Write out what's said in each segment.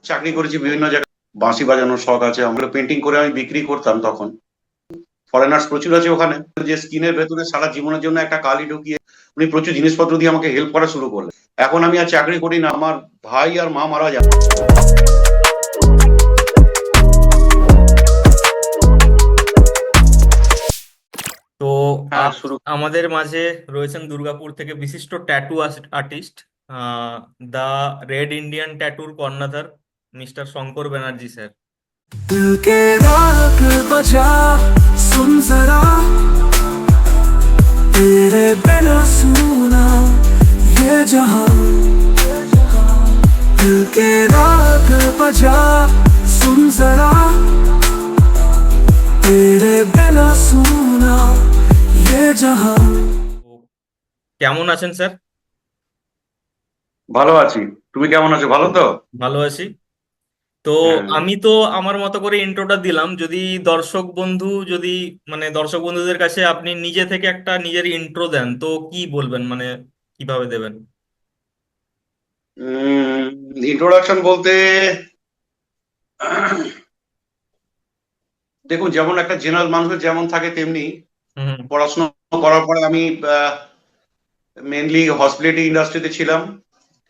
চাকরি করেছি বিভিন্ন জায়গায়। বাঁশি বাজানোর শখ আছে আমার, পেন্টিং করে আমি বিক্রি করতাম তখন। ফরেনার্স প্রচুর আছে ওখানে, যে স্কিনের ভেতরে সারা জীবনের জন্য একটা কালি ঢুকিয়ে উনি প্রচুর জিনিসপত্র দিয়ে আমাকে হেল্প করা শুরু করলেন। এখন আমি আর চাকরি করি না, আমার ভাই আর মা মারা যায়। তো হ্যাঁ, শুরু। আমাদের মাঝে রয়েছেন দুর্গাপুর থেকে বিশিষ্ট ট্যাটু আর্টিস্ট, দা রেড ইন্ডিয়ান ট্যাটুর কর্ণধার মিস্টার শঙ্কর ব্যানার্জি স্যার। दिल के राग बजा, सुन जरा, तेरे बिना सुना ये जहां। दिल के राग बजा, सुन जरा, तेरे बिना सुना ये जहां। তো কেমন আছেন স্যার? ভালো আছি। তুমি কেমন আছো? ভালো তো? ভালো আছি। তো হ্যাঁ। আমি তো আমার মতো করে ইন্ট্রোটা দিলাম, যদি দর্শক বন্ধু যদি মানে দর্শক বন্ধুদের কাছে আপনি নিজে থেকে একটা নিজের ইন্ট্রো দেন তো কি বলবেন, মানে কিভাবে দেবেন? ইন্ট্রোডাকশন বলতে দেখুন, যেমন একটা জেনারেল মানুষের যেমন থাকে তেমনি হুম। পড়াশোনা করার পরে আমি মেনলি হসপিটালিটি ইন্ডাস্ট্রিতে ছিলাম।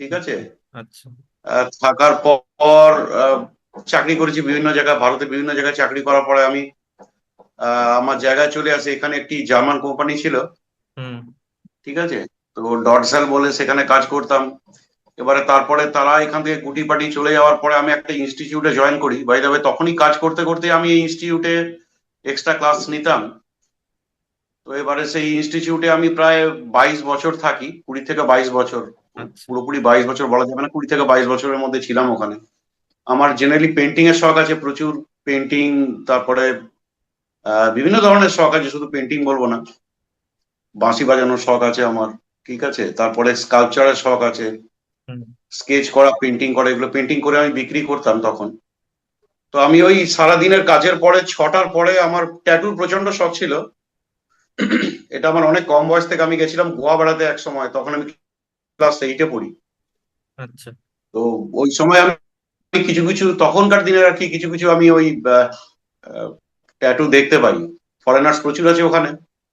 ঠিক আছে। আচ্ছা। থাকার পর চাকরি করেছি বিভিন্ন জায়গায়, ভারতে বিভিন্ন জায়গায় চাকরি করার পরে আমি আমার জায়গায় চলে আসি। এখানে একটি জার্মান কোম্পানি ছিল। হুম। ঠিক আছে। তো ডটসেল বলে সেখানে কাজ করতাম। এবারে তারপরে তারা এখান থেকে গুটি পাটি চলে যাওয়ার পরে আমি একটা ইনস্টিটিউটে জয়েন করি। বাই দ্য ওয়ে, তখনই কাজ করতে করতে আমি এই ইনস্টিটিউটে এক্সট্রা ক্লাস নিতাম। তো এবারে সেই ইনস্টিটিউটে আমি প্রায় 22 বছর থাকি, 20 থেকে 22 বছর। আচ্ছা। পুরোপুরি 22 বছর বলা যাবে না, 20 থেকে 22 বছরের মধ্যে ছিলাম ওখানে। আমার জেনারেলি পেন্টিং এর শখ আছে প্রচুর। পেন্টিং, তারপরে বিভিন্ন ধরনের শখ আছে, শুধু পেন্টিং বলবো না। বাঁশি বাজানোর শখ আছে আমার। ঠিক আছে। তারপরে স্কাল্পচারের শখ আছে, হুম। স্কেচ করা, পেন্টিং করা, এগুলো পেন্টিং করে আমি বিক্রি করতাম তখন। তো আমি ওই সারাদিনের কাজের পরে 6টার পরে আমার ট্যাটুর প্রচন্ড শখ ছিল। এটা আমার অনেক কম বয়স থেকে, আমি গেছিলাম গোয়া বেড়াতে এক সময়, তখন আমি ক্লাস 8-এ পড়ি। আচ্ছা। তো ওই সময় আমি কিছু কিছু তখনকার দিনের আর কি কিছু কিছু আমি ওই ট্যাটু দেখতে পাই। ফরেনার্স প্রচুর আছে ওখানে।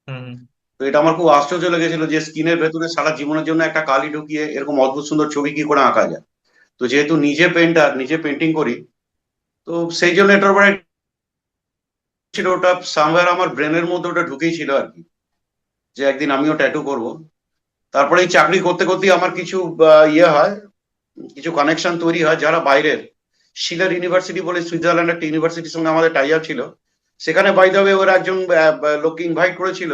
হুম। তো এটা আমার খুব আশ্চর্য লেগেছিল যে স্কিনের ভেতরে সারা জীবনের জন্য একটা কালি ঢুকিয়ে এরকম অদ্ভুত সুন্দর ছবি কি করে আঁকা যায়। তো যেহেতু নিজে পেন্টার, নিজে পেন্টিং করি, তো সেই জন্য এটার উপরে ছিল, ওটা সামওয়্যার আমার ব্রেনের মধ্যে ওটা ঢুকেই ছিল আর কি, যে একদিন আমিও ট্যাটু করব। তারপরে এই চাকরি করতে করতে আমার কিছু ইয়ে হয়, কিছু কানেকশন তৈরি হয় যারা বাইরের। শিলার ইউনিভার্সিটি বলে সুইজারল্যান্ড একটা ইউনিভার্সিটির সঙ্গে আমাদের টাই আপ ছিল। সেখানে বাই দ্য ওয়ে ওরা একজন লোককে ইনভাইট করেছিল।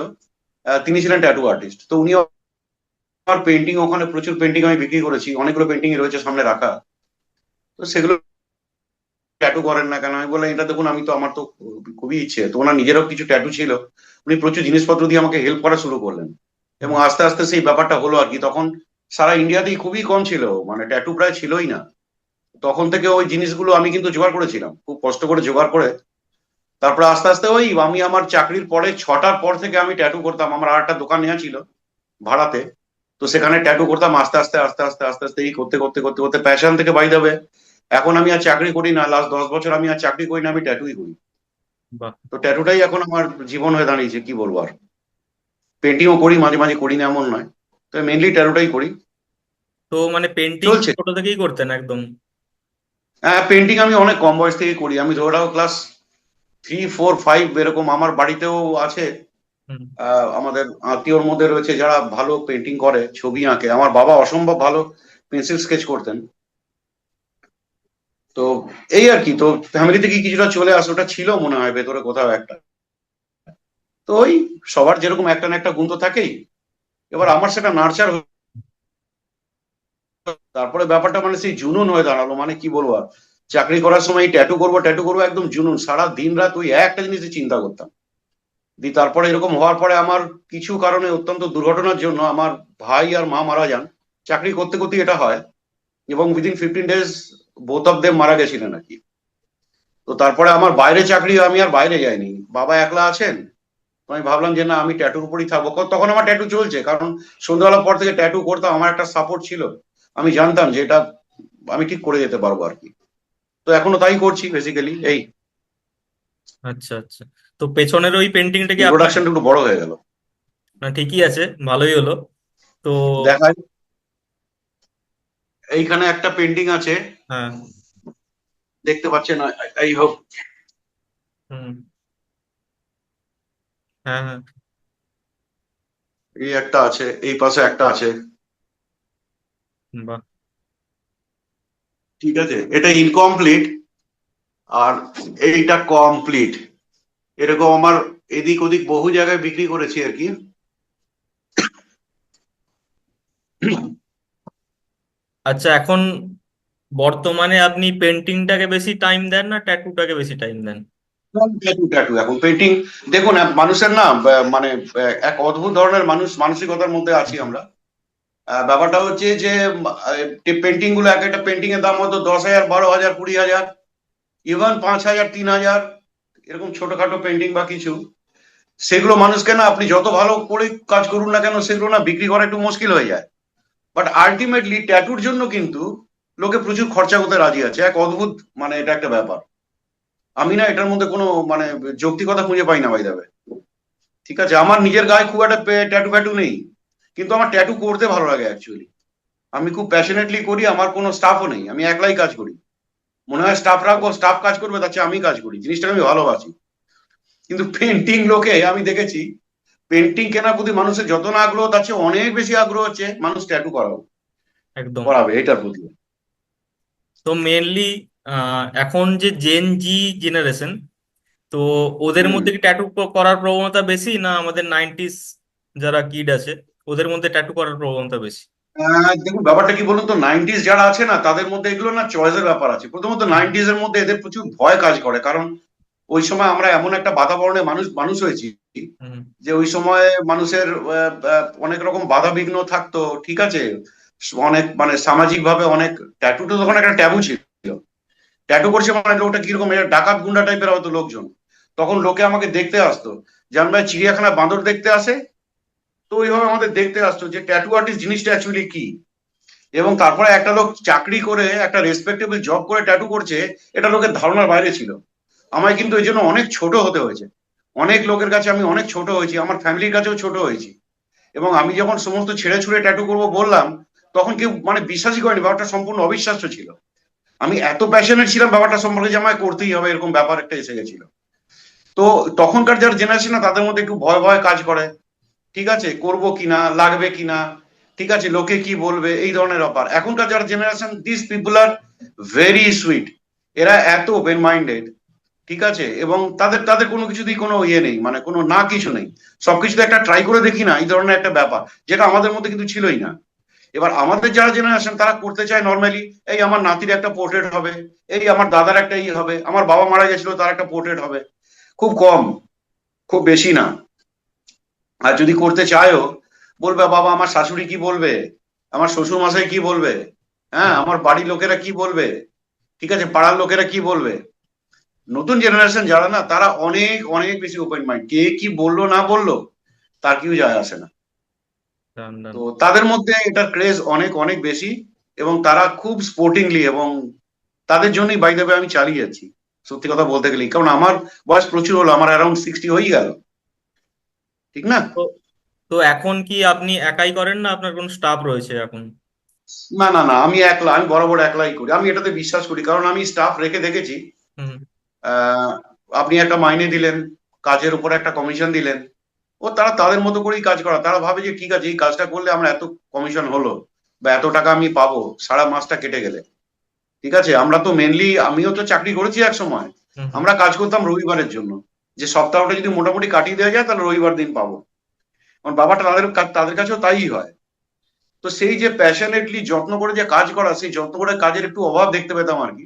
তিনি ছিলেন ট্যাটু আর্টিস্ট। তো উনি আমার পেন্টিং, ওখানে প্রচুর পেন্টিং আমি বিক্রি করেছি, অনেকগুলো পেন্টিং রয়েছে সামনে রাখা। তো সেগুলো ট্যাটু করেন না কেন, আমি বললাম এটা দেখুন, আমি তো, আমার তো খুবই ইচ্ছে। তো ওনার নিজেরও কিছু ট্যাটু ছিল। উনি প্রচুর জিনিসপত্র দিয়ে আমাকে হেল্প করা শুরু করলেন। এবং হুম। আস্তে আস্তে সেই ব্যাপারটা হলো আর কি। তখন সারা ইন্ডিয়াতেই খুবই কম ছিল, মানে ট্যাটু প্রায় ছিলই না। তখন থেকে ওই জিনিসগুলো আমি কিন্তু জোগাড় করেছিলাম, খুব কষ্ট করে জোগাড় করে। তারপরে আস্তে আস্তে ওই আমি আমার চাকরির পরে 6টার পর থেকে আমি ট্যাটু করতাম। আমার আর একটা দোকান নেওয়া ছিল ভাড়াতে। তো সেখানে ট্যাটু করতাম আস্তে আস্তে আস্তে আস্তে আস্তে আস্তে, এই করতে করতে করতে করতে প্যাশন থেকে বাই যাবে। এখন আমি আর চাকরি করি না, লাস্ট 10 বছর আমি আর চাকরি করি না, আমি ট্যাটুই করি। বাহ। তো ট্যাটুটাই এখন আমার জীবন হয়ে দাঁড়িয়েছে, কি বলবো আর। পেন্টিংও করি, মাঝে মাঝে করি না এমন নয়। তো মেনলি ট্যাটুটাই করি। তো মানে পেন্টিং চলছে। ছোট থেকেই করতেন একদম? হ্যাঁ, পেন্টিং আমি অনেক কম বয়স থেকে করি। আমি ধরে রাখো ক্লাস 3, 4, 5 এরকম আমার বাড়িতেও আছে। হুম। আমাদের আত্মীয়র মধ্যে রয়েছে যারা ভালো পেন্টিং করে, ছবি আঁকে। আমার বাবা অসম্ভব ভালো পেন্সিল স্কেচ করতেন। তো এই আর কি। তো ফ্যামিলি থেকে কিছুটা চলে আসে, ওটা ছিল মনে হয় ভেতরে কোথাও একটা। তো ওই সবার যেরকম একটা না একটা গুণ তো থাকেই। এবার হুম। আমার সেটা নার্চার, তারপরে ব্যাপারটা মানে সেই জুনুন হয়ে দাঁড়ালো। মানে কি বলবো আর, চাকরি করার সময় ট্যাটু করবো ট্যাটু করবো, একদম জুনুন, সারা দিন রাত ওই একটা জিনিসই চিন্তা করতাম। তারপরে এরকম হওয়ার পরে আমার কিছু কারণে, অত্যন্ত দুর্ঘটনার জন্য আমার ভাই আর মা মারা যান। চাকরি করতে করতে এটা হয়। এবং within 15 days both of them মারা গেছিলেন আর কি। তো তারপরে আমার বাইরে চাকরি, আমি আর বাইরে যাইনি, বাবা একলা আছেন। তো আমি ভাবলাম যে না, আমি ট্যাটুর উপরই থাকবো। তখন আমার ট্যাটু চলছে, কারণ সন্ধ্যাবেলার পর থেকে ট্যাটু করতাম, আমার একটা সাপোর্ট ছিল। আমি জানতাম যে এটা আমি ঠিক করে যেতে পারবো আর কি। তো এখনো তাই করছি বেসিক্যালি। এই আচ্ছা আচ্ছা। তো পেছনের ওই পেন্টিংটা কি আপনার? ইন্ট্রোডাকশনটা একটু বড় হয়ে গেল। না, ঠিকই আছে, ভালোই হলো। তো দেখাই, এইখানে একটা পেন্টিং আছে, হ্যাঁ। দেখতে পাচ্ছেন? এই হোক, হুম। হ্যাঁ হ্যাঁ। এই একটা আছে, এই পাশে একটা আছে। বাহ। ঠিক আছে, এটা ইনকমপ্লিট আর এইটা কমপ্লিট। এরকম আমার এদিক ওদিক বহু জায়গায় বিক্রি করেছি আর কি। আচ্ছা, এখন বর্তমানে আপনি পেন্টিংটাকে বেশি টাইম দেন না ট্যাটুটাকে বেশি টাইম দেন? ট্যাটু ট্যাটু এখন পেন্টিং। দেখুন, মানুষের না মানে এক অদ্ভুত ধরনের মানসিকতার মধ্যে আছি আমরা। ব্যাপারটা হচ্ছে যে পেন্টিং গুলো, এক একটা পেন্টিং এর দাম হয়তো 10,000, 12,000, 20,000, ইভেন 5,000, 3,000, এরকম ছোটখাটো পেন্টিং বা কিছু। সেগুলো মানুষকে না, আপনি যত ভালো করে কাজ করুন না কেন, সেগুলো না বিক্রি করা একটু মুশকিল হয়ে যায়। বাট আলটিমেটলি ট্যাটুর জন্য কিন্তু লোকে প্রচুর খরচা করতে রাজি আছে। এক অদ্ভুত, মানে এটা একটা ব্যাপার। আমি না এটার মধ্যে কোনো মানে যৌক্তিকতা খুঁজে পাই না, ভাই দেবে। ঠিক আছে, আমার নিজের গায়ে খুব একটা ট্যাটু ফ্যাটু নেই, কিন্তু আমার ট্যাটু করতে ভালো লাগে অ্যাকচুয়ালি। আমি খুব প্যাশনেটলি করি, আমার কোনো স্টাফও নেই, আমি একলাই কাজ করি। মনে হয় স্টাফ রাখবো, স্টাফ কাজ করবে, তার চেয়ে আমি কাজ করি, জিনিসটাকে আমি ভালোবাসি। কিন্তু পেন্টিং লোকে আমি দেখেছি, পেন্টিং কেনার প্রতি মানুষের যত না আগ্রহ, তার চেয়ে অনেক বেশি আগ্রহ হচ্ছে মানুষ ট্যাটু একদম। করাবে এটার প্রতি। তো মেনলি এখন যে জেন জি জেনারেশন, তো ওদের হুম। মধ্যে কি ট্যাটু করার প্রবণতা বেশি, না আমাদের 90s যারা কিড আছে ওদের মধ্যে ট্যাটু করার প্রবণতা বেশি? দেখুন, ব্যাপারটা কি বলুন তো, 90s যারা আছে না, তাদের মধ্যে এগুলো না চয়েসের ব্যাপার আছে। প্রথমত হুম 90s এর মধ্যে এদের প্রচুর ভয় কাজ করে, কারণ ওই সময় আমরা এমন একটা বাতাবরণে মানুষ মানুষ হয়েছি, হুম। যে ওই সময় মানুষের অনেক রকম বাধা বিঘ্ন থাকতো। ঠিক আছে, অনেক মানে সামাজিক ভাবে অনেক, ট্যাটু তো তখন একটা ট্যাবু ছিল। ট্যাটু করছে মানে লোকটা কিরকম, এটা ডাকাত গুন্ডা টাইপের হয়তো লোকজন। তখন লোকে আমাকে দেখতে আসতো, যেমন ভাই চিড়িয়াখানা বাঁদর দেখতে আসে, তো ওইভাবে আমাদের দেখতে আসতো যে ট্যাটু আর্টিস্ট জিনিসটা অ্যাকচুয়ালি কি। এবং তারপরে একটা লোক চাকরি করে একটা রেসপেক্টেবল জব করে ট্যাটু করছে, এটা লোকের ধারণার বাইরে ছিল। আমায় কিন্তু এই জন্য অনেক ছোট হতে হয়েছে, অনেক লোকের কাছে আমি অনেক ছোট হয়েছি, আমার ফ্যামিলির কাছেও ছোট হয়েছি। এবং আমি যখন সমস্ত ছেড়ে ছুড়ে ট্যাটু করবো বললাম, তখন কেউ মানে বিশ্বাসই করেনি, ব্যাপারটা সম্পূর্ণ অবিশ্বাস্য ছিল। আমি এত প্যাশনেট ছিলাম ব্যাপারটা সম্পর্কে যে আমায় করতেই হবে, এরকম ব্যাপার একটা এসে গেছিল। তো তখনকার যারা জেনারেশন না, তাদের মধ্যে একটু ভয় ভয় কাজ করে। ঠিক আছে, করবো কিনা, লাগবে কিনা, ঠিক আছে, লোকে কি বলবে, এই ধরনের ব্যাপার। এখনকার যারা generation, this people are very sweet. এরা এত ওপেন মাইন্ডেড, ঠিক আছে, এবং তাদের তাদের কোনো কিছুতেই কোনো ইয়ে নেই, মানে কোনো না কিছু নেই। সবকিছুতে একটা ট্রাই করে দেখি না, এই ধরনের একটা ব্যাপার, যেটা আমাদের মধ্যে কিন্তু ছিলই না। এবার আমাদের যারা জেনারেশন, তারা করতে চায় নর্মালি, এই আমার নাতির একটা পোর্ট্রেট হবে, এই আমার দাদার একটা ই হবে, আমার বাবা মারা গেছিল তার একটা পোর্ট্রেট হবে। খুব কম, খুব বেশি না। আর যদি করতে চায়ও, বলবে বাবা আমার শাশুড়ি কি বলবে, আমার শ্বশুর মশাই কি বলবে, হ্যাঁ, আমার বাড়ির লোকেরা কি বলবে, ঠিক আছে, পাড়ার লোকেরা কি বলবে। নতুন জেনারেশন যারা না, তারা অনেক অনেক বেশি ওপেন মাইন্ড, কে কি বললো না বললো তার কেউ যায় আসে না। ডান ডান। তো তাদের মধ্যে এটার ক্রেজ অনেক অনেক বেশি, এবং তারা খুব স্পোর্টিংলি, এবং তাদের জন্যই বাই দ্য ওয়ে আমি চালিয়ে যাচ্ছি, সত্যি কথা বলতে গেলে। কারণ আমার বয়স প্রচুর হলো, আমার অ্যারাউন্ড 60 হয়ে গেল, ঠিক না? তো তো এখন কি আপনি একাই করেন না আপনার কোন স্টাফ রয়েছে এখন? না না না, আমি একলা, আমি বরাবর একলাই করি, আমি এটাতে বিশ্বাস করি, কারণ আমি স্টাফ রেখে দেখেছি। হুম। আহ, আপনি একটা মাইনে দিলেন, কাজের উপর একটা কমিশন দিলেন, ও তারা তাদের মতো করেই কাজ করা, তারা ভাবে যে ঠিক আছে, এই কাজটা করলে আমরা এত কমিশন হলো, বা এত টাকা আমি পাবো সারা মাসটা কেটে গেলে। ঠিক আছে, আমরা তো মেনলি, আমিও তো চাকরি করেছি এক সময়, হুম হুম। আমরা কাজ করতাম রবিবারের জন্য, যে সপ্তাহটা যদি মোটামুটি কাটিয়ে দেওয়া যায় তাহলে রবিবার দিন পাবো। আমার বাবাটা তাদের তাদের কাছেও তাই হয়। তো সেই যে প্যাশনেটলি যত্ন করে যে কাজ করা, সেই যত্ন করে কাজের একটু অভাব দেখতে পেতাম আর কি।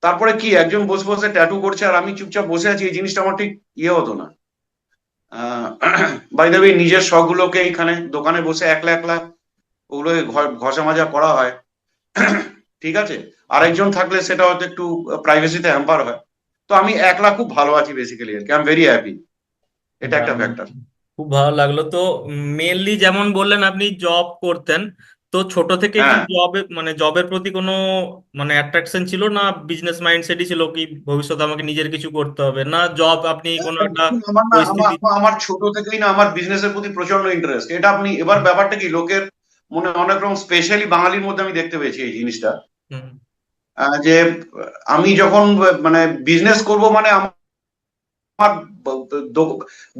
তারপরে কি, একজন বসে বসে ট্যাটু করছে আর আমি চুপচাপ বসে আছি, এই জিনিসটা আমার ঠিক ইয়ে হতো না। বাই দ্য ওয়ে, নিজের শখগুলোকে এইখানে দোকানে বসে একলা একলা ওগুলো ঘষা মাজা করা হয়। ঠিক আছে, আরেকজন থাকলে সেটা হয়তো একটু প্রাইভেসিতে হ্যাম্পার হয়। তো আমি একলা খুব ভালো আছি বেসিক্যালি আর কি, আই এম ভেরি হ্যাপি। এটা একটা ডান। ফ্যাক্টর। খুব ভালো লাগলো তো। মেনলি যেমন বললেন আপনি জব করতেন, তো ছোট থেকে কি হ্যাঁ, জবের প্রতি কোনো মানে অ্যাট্রাকশন ছিল, না বিজনেস মাইন্ডসেটই ছিল কি ভবিষ্যতে আমাকে নিজের কিছু করতে হবে, না জব আপনি কোনো একটা দেখুন, আমার না পরিস্থিতি? আমার ছোট থেকেই না আমার বিজনেসের প্রতি প্রচন্ড ইন্টারেস্ট। এটা আপনি এবার হুম ব্যাপারটা কি লোকের মনে অনেক রকম, স্পেশালি বাঙালির মধ্যে আমি দেখতে পেয়েছি এই জিনিসটা, হুম যে আমি যখন মানে বিজনেস করব মানে আমার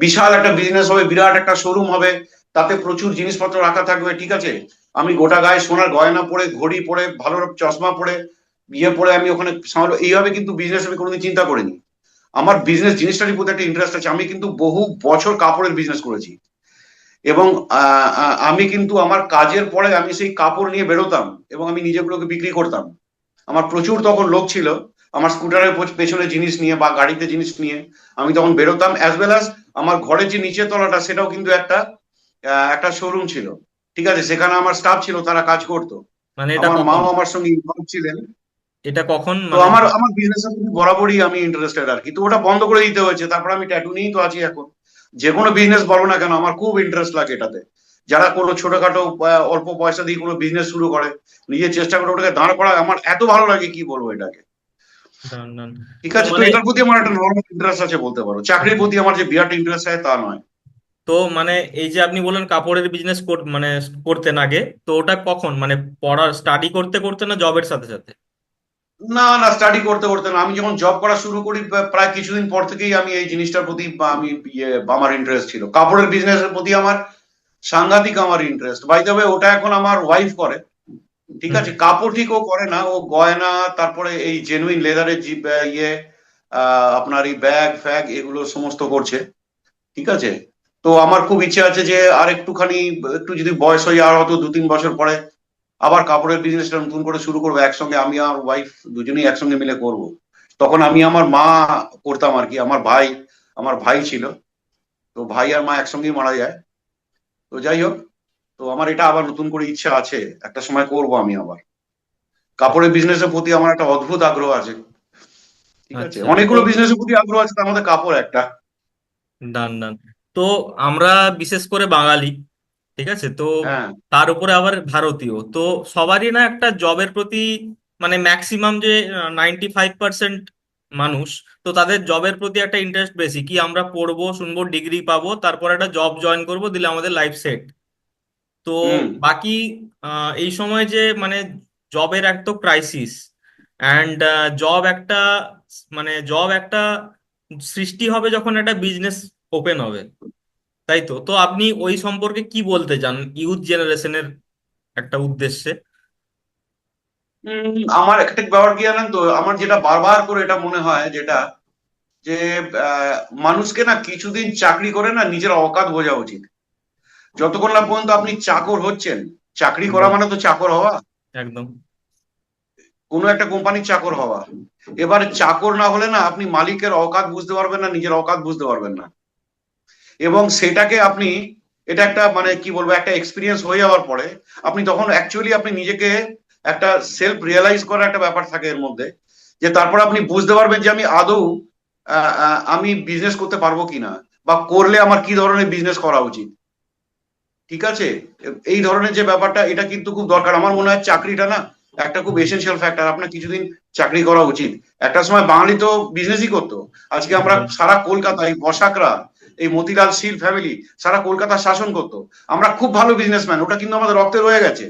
বিশাল একটা বিজনেস হবে, বিরাট একটা শোরুম হবে, তাতে প্রচুর জিনিসপত্র রাখা থাকবে, ঠিক আছে, আমি গোটা গায়ে সোনার গয়না পরে, ঘড়ি পরে, ভালো চশমা পরে, পরে আমি ওখানে সামলাবো, এইভাবে কিন্তু বিজনেস আমি কোনোদিন চিন্তা করিনি। আমার বিজনেস জিনিসটারই প্রতি একটা ইন্টারেস্ট আছে। আমি কিন্তু বহু বছর কাপড়ের বিজনেস করেছি, এবং আমি কিন্তু আমার কাজের পরে আমি সেই কাপড় নিয়ে বেরোতাম এবং আমি নিজেগুলোকে বিক্রি করতাম। আমার প্রচুর তখন লোক ছিল, আমার স্কুটারের পেছনে জিনিস নিয়ে বা গাড়িতে জিনিস নিয়ে আমি তখন বেরোতাম, অ্যাজ ওয়েল অ্যাজ আমার ঘরের যে নিচের তলাটা সেটাও কিন্তু একটা শোরুম ছিল, ঠিক আছে, সেখানে আমার স্টাফ ছিল, তারা কাজ করতো। মানে এটা আমার কখন, মাও আমার সঙ্গে ইনভলভ ছিলেন। এটা কখন তো মানে? আমার আমার বিজনেসের প্রতি বরাবরই আমি ইন্টারেস্টেড আর কি। তো ওটা বন্ধ করে দিতে হয়েছে, তারপর আমি ট্যাটু নিয়েই তো আছি এখন। যে কোনো বিজনেস বলো না কেন, আমার খুব ইন্টারেস্ট লাগে এটাতে। যারা কোনো ছোটখাটো অল্প পয়সা দিয়ে কোনো বিজনেস শুরু করে, নিজের চেষ্টা করে ওটাকে দাঁড় করা, আমার এত ভালো লাগে কি বলবো এটাকে। ডান ডান। ঠিক তো আছে, তো মানে এটার প্রতি আমার একটা নর্মাল ইন্টারেস্ট আছে বলতে পারো। চাকরির প্রতি আমার যে বিরাট ইন্টারেস্ট আছে তা নয়। তো মানে এই যে আপনি বলেন কাপড়ের বিজনেস মানে করতেন আগে, তো ওটা কখন মানে পড়ার স্টাডি করতে করতে না জবের সাথে সাথে? না না, স্টাডি করতে করতে না, আমি যখন জব করা শুরু করি প্রায় কিছুদিন পর থেকেই আমি এই জিনিসটার প্রতি আমি আমার ইন্টারেস্ট ছিল, কাপড়ের বিজনেসের প্রতি আমার সাংঘাতিক আমার ইন্টারেস্ট। বাই দ্য ওয়ে, ওটা এখন আমার ওয়াইফ করে, ঠিক হুম আছে, কাপড় ঠিক ও করে না, ও গয়না, তারপরে এই জেনুইন লেদারের আপনার এই ব্যাগ ফ্যাগ এগুলো সমস্ত করছে, ঠিক আছে। তো আমার খুব ইচ্ছে আছে যে আর একটুখানি, একটু যদি বয়স হয়ে আর হয়তো 2-3 বছর পরে আবার কাপড়ের বিজনেসটা নতুন করে শুরু করবো একসঙ্গে, আমি আর ওয়াইফ দুজনেই একসঙ্গে মিলে করব। তখন আমি আমার মা করতাম আর কি, আমার ভাই ছিল, তো ভাই আর মা একসঙ্গেই মারা যায়। তো যাই হোক, তো আমার এটা আবার নতুন করে ইচ্ছা আছে, একটা সময় করব আমি আবার। কাপড়ের বিজনেসের প্রতি আমার একটা অদ্ভুত আগ্রহ আছে, ঠিক আছে, আচ্ছা। তো অনেকগুলো বিজনেসের প্রতি আগ্রহ আছে, তার মধ্যে কাপড় একটা। ডান ডান। তো আমরা বিশেষ করে বাঙালি, ঠিক আছে, তো হ্যাঁ। তার উপরে আবার ভারতীয়, তো সবারই না একটা জবের প্রতি মানে ম্যাক্সিমাম যে 95% মানুষ, তো তাদের জবের প্রতি একটা ইন্টারেস্ট বেশি, কি আমরা পড়বো শুনবো ডিগ্রি পাবো তারপর একটা জব জয়েন করবো দিলে আমাদের লাইফ সেট। তো হুম। বাকি এই সময় যে মানে জবের এক তো ক্রাইসিস, অ্যান্ড জব একটা সৃষ্টি হবে যখন একটা বিজনেস ওপেন হবে, তাই তো? তো আপনি ওই সম্পর্কে কি বলতে চান ইউথ জেনারেশনের একটা উদ্দেশ্যে? আমার একটা ব্যাপার কি জানেন তো, আমার যেটা বারবার করে এটা মনে হয় যেটা, যে আহ, মানুষকে না কিছুদিন চাকরি করে না নিজের অকাত বোঝা উচিত। যতক্ষণ না পর্যন্ত আপনি চাকর হচ্ছেন, চাকরি করা একদম মানে তো চাকর হওয়া, একদম। কোনো একটা কোম্পানির চাকর হওয়া। এবার চাকর না হলে না আপনি মালিকের অকাত বুঝতে পারবেন না, নিজের অকাত বুঝতে পারবেন না। এবং সেটাকে আপনি, এটা একটা মানে কি বলবো, একটা এক্সপিরিয়েন্স হয়ে যাওয়ার পরে আপনি তখন অ্যাকচুয়ালি আপনি নিজেকে একটা সেলফ রিয়েলাইজ করার একটা ব্যাপার থাকে এর মধ্যে, যে তারপর আপনি বুঝতে পারবেন যে আমি আদৌ আমি বিজনেস করতে পারবো কিনা, বা করলে আমার কি ধরনের বিজনেস করা উচিত, ঠিক আছে। এই ধরনের যে ব্যাপারটা, এটা কিন্তু খুব দরকার। আমার মনে হয় চাকরিটা না একটা খুব এসেনশিয়াল ফ্যাক্টর, আপনার কিছুদিন চাকরি করা উচিত। একটা সময় বাঙালি তো বিজনেসই করতো, আজকে আমরা একদম সারা কলকাতা, এই বসাকরা, এই মতিলাল শীল ফ্যামিলি সারা কলকাতা শাসন করতো। আমরা খুব ভালো বিজনেসম্যান, ওটা কিন্তু আমাদের রক্তে রয়ে গেছে।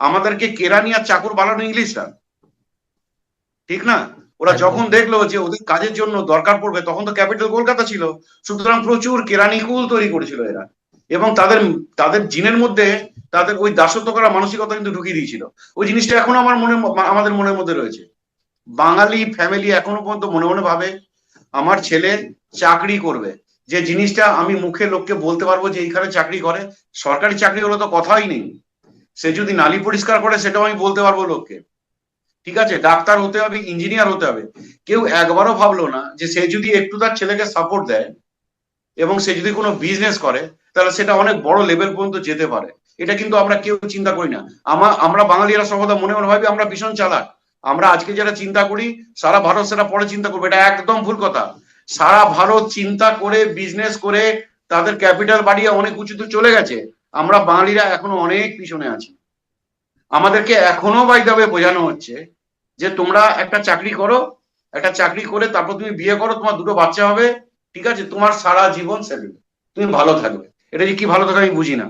আমাদেরকে কেরানি আর চাকর বানানো ইংলিশরা, ঠিক না। ওরা একদম। যখন দেখলো যে ওদের কাজের জন্য দরকার পড়বে, তখন তো ক্যাপিটাল কলকাতা ছিল, সুতরাং প্রচুর কেরানি কুল তৈরি করেছিল এরা, এবং তাদের তাদের জিনের মধ্যে তাদের ওই দাসত্ব করা মানসিকতা কিন্তু ঢুকিয়ে দিয়েছিল। ওই জিনিসটা এখনো আমাদের মনের মধ্যে রয়েছে। বাঙালি ফ্যামিলি এখনো পর্যন্ত মনে মনে ভাবে আমার ছেলে চাকরি করবে, যে জিনিসটা আমি মুখে লোককে বলতে পারবো যে এইখানে চাকরি করে। সরকারি চাকরি হলে তো কথাই নেই, সে যদি নালি পরিষ্কার করে সেটাও আমি বলতে পারবো লোককে, ঠিক আছে, ডাক্তার হতে হবে, ইঞ্জিনিয়ার হতে হবে। কেউ একবারও ভাবলো না যে সে যদি একটু তার ছেলেকে সাপোর্ট দেয় এবং সে যদি কোনো বিজনেস করে, তাহলে সেটা অনেক বড় লেভেল পর্যন্ত যেতে পারে। এটা কিন্তু আমরা কেউ চিন্তা করি না। আমরা বাঙালিরা সর্বদা মনে মনে ভাবি আমরা ভীষণ চালাক, আমরা আজকে যারা চিন্তা করি সারা ভারত সেটা পরে চিন্তা করবে, এটা একদম ভুল কথা। সারা ভারত চিন্তা করে বিজনেস করে তাদের ক্যাপিটাল বাড়িয়ে অনেক উঁচুতে চলে গেছে, আমরা বাঙালিরা এখনো অনেক পিছনে আছি। আমাদেরকে এখনো বাই দ্য ওয়ে বোঝানো হচ্ছে যে তোমরা একটা চাকরি করো, একটা চাকরি করে তারপর তুমি বিয়ে করো, তোমার দুটো বাচ্চা হবে, ঠিক আছে, তোমার সারা জীবন সেটেল, তুমি ভালো থাকবে। এটা যে কি ভালো থাকবে আমি বুঝি না।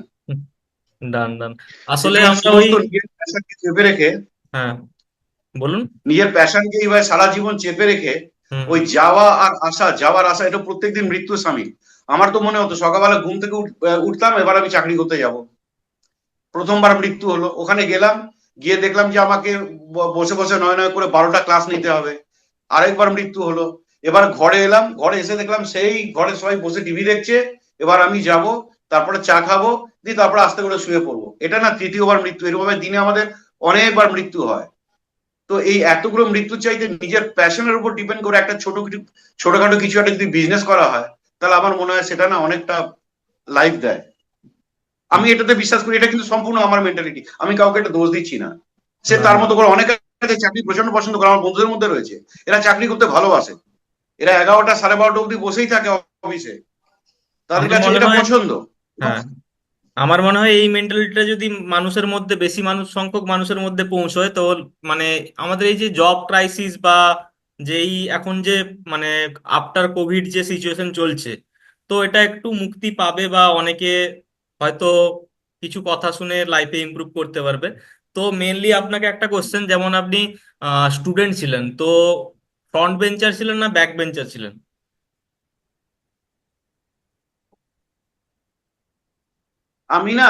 ডান ডান। আসলে যেখানে আমরা ওই, সমস্ত নিজের প্যাশনকে চেপে রেখে, হ্যাঁ বলুন। নিজের প্যাশনকে এইভাবে সারা জীবন চেপে রেখে হুম ওই যাওয়া আর আসা, যাওয়ার আসা, এটা প্রত্যেকদিন মৃত্যুর সামিল। আমার তো মনে হতো সকালবেলা ঘুম থেকে উঠতাম, এবার আমি চাকরি করতে যাব। প্রথমবার মৃত্যু হলো, ওখানে গেলাম, গিয়ে দেখলাম যে আমাকে বসে বসে নয় নয় করে 12টা ক্লাস নিতে হবে। আরেকবার মৃত্যু হলো, এবার ঘরে এলাম, ঘরে এসে দেখলাম সেই ঘরে সবাই বসে টিভি দেখছে, এবার আমি যাব, তারপরে চা খাবো, দিয়ে তারপরে আস্তে করে শুয়ে পড়বো। এটা না তৃতীয়বার মৃত্যু, এরকম দিনে আমাদের অনেকবার মৃত্যু হয়। তো এই এতগুলো মৃত্যুর চাইতে নিজের প্যাশনের উপর ডিপেন্ড করে একটা ছোটখাটো কিছু একটা যদি বিজনেস করা হয়, তাহলে আমার মনে হয় সেটা না অনেকটা লাইফ দেয়। আমি এটাতে বিশ্বাস করি, এটা কিন্তু সম্পূর্ণ আমার মেন্টালিটি, আমি কাউকে এটা দোষ দিচ্ছি না। সে না তার না। মতো করে অনেকে চাকরি প্রচন্ড পছন্দ করে, আমার বন্ধুদের মধ্যে রয়েছে, এরা চাকরি করতে ভালোবাসে, এরা 11টা 12:30 অব্দি বসেই থাকে অফিসে, তাদের আমার কাছে মনে এটা হয়, পছন্দ। হ্যাঁ আমার মনে হয় এই মেন্টালিটিটা যদি মানুষের মধ্যে, বেশি মানুষ সংখ্যক মানুষের মধ্যে পৌঁছয়, তো মানে আমাদের এই যে জব ক্রাইসিস বা যেই এখন যে মানে আফটার কোভিড যে সিচুয়েশন চলছে, তো এটা একটু মুক্তি পাবে বা অনেকে হয়তো কিছু কথা শুনে লাইফে ইমপ্রুভ করতে পারবে। তো মেনলি আপনাকে একটা কোশ্চেন, যেমন আপনি স্টুডেন্ট ছিলেন, তো ফ্রন্ট বেঞ্চার ছিলেন না ব্যাক বেঞ্চার ছিলেন? আমি না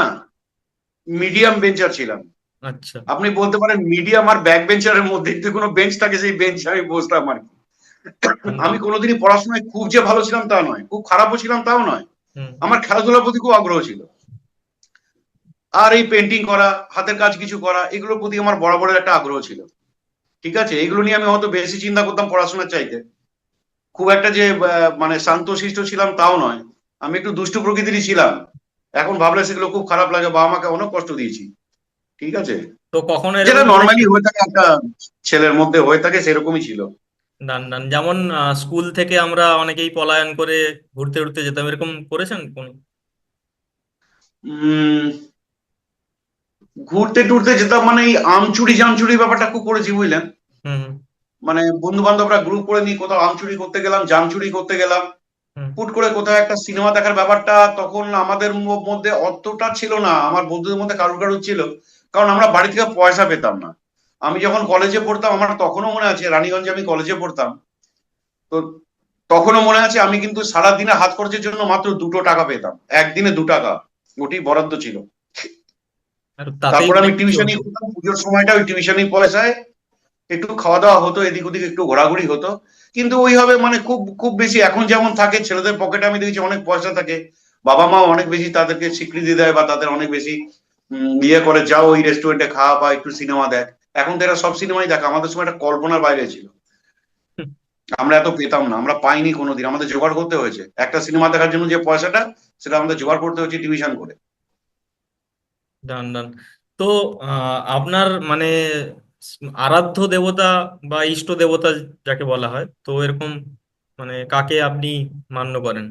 মিডিয়াম বেঞ্চার ছিলাম। আচ্ছা। আপনি বলতে পারেন মিডিয়াম আর ব্যাক বেঞ্চারের মধ্যে যদি কোনো বেঞ্চ থাকে, সেই বেঞ্চে আমি বসতাম আর কি। হুম আমি কোনোদিনই পড়াশোনায় খুব যে ভালো ছিলাম তা নয়, খুব খারাপও ছিলাম তাও নয়। হুম। আমার খেলাধুলার প্রতি খুব আগ্রহ ছিল, আর এই পেন্টিং করা, হাতের কাজ কিছু করা, এগুলোর প্রতি আমার বরাবরের একটা আগ্রহ ছিল। ঠিক আছে, এগুলো নিয়ে আমি হয়তো বেশি চিন্তা করতাম পড়াশোনার চাইতে। খুব একটা যে মানে শান্তশিষ্ট ছিলাম তাও নয়, আমি একটু দুষ্টু প্রকৃতিরই ছিলাম। এখন ভাবলে সেগুলো খুব খারাপ লাগে, বাবা মাকে অনেক কষ্ট দিয়েছি। ঠিক আছে, তো কখনো যেটা এরকম নর্মালি হয়েছে? হয়ে থাকে একটা ছেলের মধ্যে হয়ে থাকে, সেরকমই ছিল। ডান ডান। যেমন স্কুল থেকে আমরা অনেকেই পলায়ন করে ঘুরতে ঘুরতে যেতাম, এরকম করেছেন কোন? উম ঘুরতে টুরতে যেতাম মানে এই আমচুরি জামচুরি ব্যাপারটা খুব করেছি, বুঝলেন। হুম হুম মানে বন্ধু বান্ধবরা গ্রুপ করে নিয়ে কোথাও আমচুরি করতে গেলাম, জামচুরি করতে গেলাম, হুম হুট করে কোথাও একটা সিনেমা দেখার ব্যাপারটা তখন আমাদের মধ্যে অতটা ছিল না, আমার বন্ধুদের মধ্যে কারুর কারুর ছিল, কারণ আমরা বাড়ি থেকে পয়সা পেতাম না। আমি যখন কলেজে পড়তাম, আমার তখনও মনে আছে রানীগঞ্জে আমি কলেজে পড়তাম, তো তখনও মনে আছে আমি কিন্তু সারাদিনে হাত খরচের জন্য মাত্র 2 টাকা পেতাম, একদিনে 2 টাকা, ওটি বরাদ্দ ছিল। আর তাতেই তারপরে আমি অনেক কিছু টিউশনি হতো। করতাম, পুজোর সময়টা ওই টিউশনি পয়সায় একটু খাওয়া দাওয়া হতো, এদিক ওদিক একটু ঘোরাঘুরি হতো। কিন্তু ওইভাবে মানে খুব খুব বেশি এখন যেমন থাকে ছেলেদের পকেটে, আমি দেখেছি অনেক পয়সা থাকে, বাবা মা অনেক বেশি তাদেরকে স্বীকৃতি দেয় বা তাদের অনেক বেশি ইয়ে করে, যাও ওই রেস্টুরেন্টে খাওয়া বা একটু সিনেমা দেখ। এখন তো এরা সব সিনেমাই দেখে, আমাদের সময় একটা কল্পনার বাইরে ছিল, হুম, আমরা এত পেতাম না, আমরা পাইনি কোনোদিন, আমাদের জোগাড় করতে হয়েছে একটা সিনেমা দেখার জন্য যে পয়সাটা, সেটা আমাদের জোগাড় করতে হয়েছে টিউশন করে। ডান ডান। তো আপনার মানে আরাধ্য দেবতা বা ইষ্ট দেবতা যাকে বলা হয়, তো এরকম মানে কাকে আপনি মান্য করেন?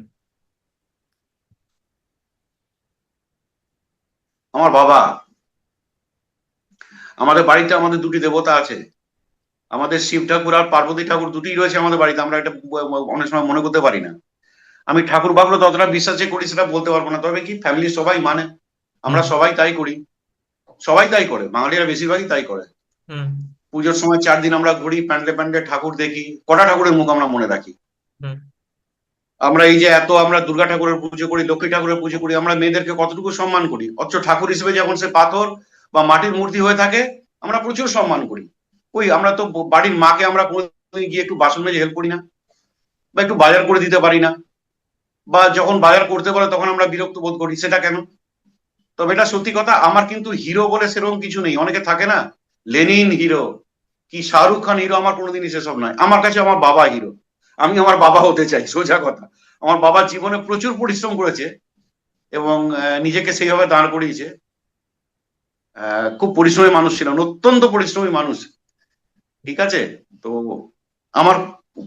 আমার বাবা, আমাদের বাড়িতে আমাদের দুটি দেবতা আছে, আমাদের শিব ঠাকুর আর পার্বতী ঠাকুর দুটিই রয়েছে আমাদের বাড়িতে, আমরা এটা অনেক সময় মনে করতে পারি না। আমি ঠাকুর বাবুরা ততটা বিশ্বাস যে করি সেটা বলতে পারবো না, তবে কি ফ্যামিলির সবাই মানে, হুম আমরা সবাই তাই করি, সবাই তাই করে, বাঙালিরা বেশিরভাগই তাই করে। হুম পুজোর সময় 4 দিন আমরা ঘুরি, প্যান্ডে প্যান্ডে ঠাকুর দেখি, কটা ঠাকুরের মুখ আমরা মনে রাখি। হুম। আমরা এই যে এত আমরা দুর্গা ঠাকুরের পুজো করি, লক্ষ্মী ঠাকুরের পুজো করি, আমরা মেয়েদেরকে কতটুকু সম্মান করি, অথচ ঠাকুর হিসেবে যখন সে পাথর বা মাটির মূর্তি হয়ে থাকে, আমরা প্রচুর সম্মান করি। ওই আমরা তো বাড়ির মাকে আমরা কোনোদিন গিয়ে একটু বাসন মেজে হেল্প করি না, বা একটু বাজার করে দিতে পারি না, বা যখন বাজার করতে বলে তখন আমরা বিরক্ত বোধ করি, সেটা কেন? তবে এটা সত্যি কথা, আমার কিন্তু হিরো বলে সেরকম কিছু নেই। অনেকে থাকে না, লেনিন হিরো, কি শাহরুখ খান হিরো, আমার কোনোদিনই সেসব নয়। আমার কাছে আমার বাবা হিরো, আমি আমার বাবা হতে চাই, সোজা কথা। আমার বাবা জীবনে প্রচুর পরিশ্রম করেছে এবং নিজেকে সেইভাবে দাঁড় করিয়েছে। খুব পরিশ্রমী মানুষ ছিলেন, অত্যন্ত পরিশ্রমী মানুষ। ঠিক আছে, তো আমার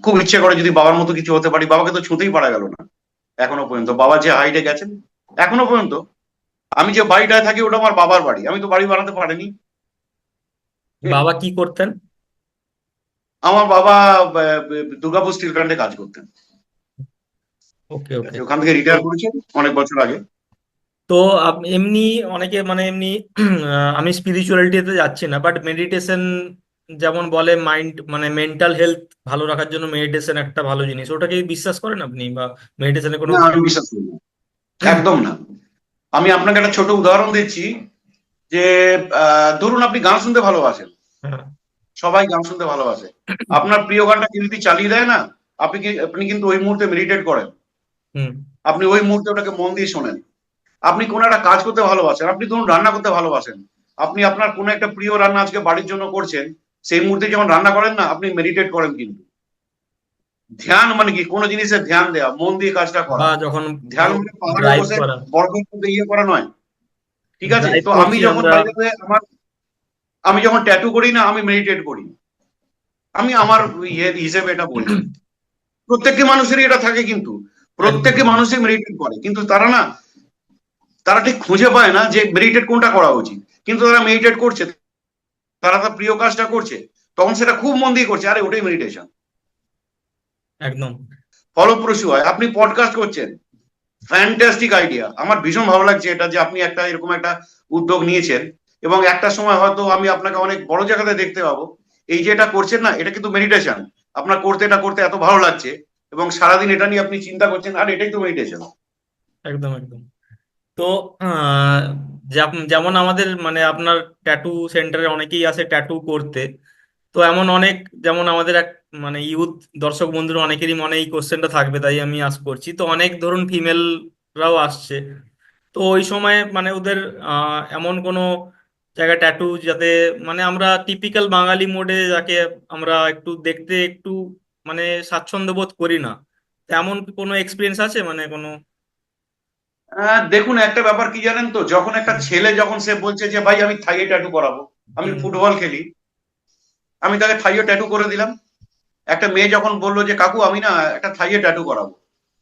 খুব ইচ্ছে করে যদি বাবার মতো কিছু হতে পারি। বাবাকে তো ছুঁতেই পারা গেল না এখনো পর্যন্ত, বাবা যে হাইটে গেছেন এখনো পর্যন্ত। আমি যে বাড়িটায় থাকি ওটা আমার বাবার বাড়ি, আমি তো বাড়ি বানাতে পারিনি, বাবা কি করতেন? আমার বাবা দুর্গাপুর স্টিল প্ল্যান্টে কাজ করতেন। ওকে, ঠিক ওকে। আছে, ওখান থেকে তো রিটায়ার করেছেন অনেক বছর আগে। তো এমনি অনেকে মানে এমনি আমি স্পিরিচুয়ালিটিতে যাচ্ছি না, বাট মেডিটেশন যেমন বলে মাইন্ড মানে মেন্টাল হেলথ ভালো রাখার জন্য মেডিটেশন একটা ভালো জিনিস, ওটাকে বিশ্বাস করেন আপনি, বা মেডিটেশনের কোনো না, আমি বিশ্বাস করি না, একদম না। আমি আপনাকে একটা ছোট উদাহরণ দিচ্ছি যে ধরুন আপনি গান শুনতে ভালোবাসেন, হ্যাঁ। সবাই গান শুনতে ভালোবাসে। আপনার প্রিয় গানটা কেউ যদি চালিয়ে দেয় না, আপনি কিন্তু ওই মুহূর্তে মেডিটেট করেন। হুম। আপনি ওই মুহূর্তে ওটাকে মন দিয়ে শোনেন। আপনি কোনো একটা কাজ করতে ভালোবাসেন, আপনি ধরুন রান্না করতে ভালোবাসেন, আপনি আপনার কোনো একটা প্রিয় রান্না আজকে বাড়ির জন্য করছেন, সেই মুহূর্তে যখন রান্না করেন না, আপনি মেডিটেট করেন। কিন্তু ধ্যান মানে কি? কোনো জিনিসে ধ্যান দেওয়া, মন দিয়ে কাজটা করা। বা যখন ধ্যান মানে পাহাড়ে ড্রাইভ বসে করা, বরফের মধ্যে ইয়ে করা নয়। ঠিক আছে, ড্রাইভ তো আমি করছি যখন আমরা। বাইরে আমি যখন ট্যাটু করি না, আমি মেডিটেট করি। আমি আমার ইয়ে হিসেবে এটা বলছি। প্রত্যেকটি মানুষেরই এটা থাকে, কিন্তু একদম, প্রত্যেকটি একদম। মানুষই মেডিটেট করে, কিন্তু তারা ঠিক খুঁজে পায় না যে মেডিটেট কোনটা করা উচিত। কিন্তু তারা মেডিটেট করছে, তারা তার প্রিয় কাজটা করছে, তখন সেটা খুব মন দিয়ে করছে, আরে ওটাই মেডিটেশন। একদম। ফলপ্রসূ হয়। আপনি পডকাস্ট করছেন, ফ্যান্টাস্টিক আইডিয়া, আমার ভীষণ ভালো লাগছে এটা যে আপনি একটা এরকম একটা উদ্যোগ নিয়েছেন। এবং একটা সময় হয়তো আমি আপনাকে অনেক বড় জায়গাতে দেখতে পাবো। এই যে এটা করছেন না, এটা কিন্তু মেডিটেশন। আপনার এটা করতে এত ভালো লাগছে, এবং সারাদিন এটা নিয়ে আপনি চিন্তা করছেন, আর এটাই তো মেডিটেশন। একদম, একদম। তো যেমন আমাদের মানে আপনার ট্যাটু সেন্টারে অনেকেই আসে ট্যাটু করতে। তো এমন অনেক, যেমন আমাদের এক মানে ইউথ দর্শক বন্ধুরা অনেকেরই মনে এই কোশ্চেনটা থাকবে, তাই আমি আস করছি। তো অনেক ধরুন ফিমেলরাও আসছে, তো ওই সময় মানে ওদের এমন কোনো জায়গায় ট্যাটু যাতে মানে আমরা টিপিক্যাল বাঙালি মোডে যাকে আমরা একটু দেখতে একটু মানে স্বাচ্ছন্দ্য বোধ করি না, তেমন কোনো এক্সপিরিয়েন্স আছে মানে কোনো? দেখুন, একটা ব্যাপার কি জানেন তো, যখন একটা ছেলে যখন সে বলছে যে ভাই আমি থাইয়ে ট্যাটু করাবো, আমি হুম। ফুটবল খেলি, আমি তাকে থাইয়ে ট্যাটু করে দিলাম। একটা মেয়ে যখন বললো যে কাকু আমি না একটা থাইয়ে ট্যাটু করাবো,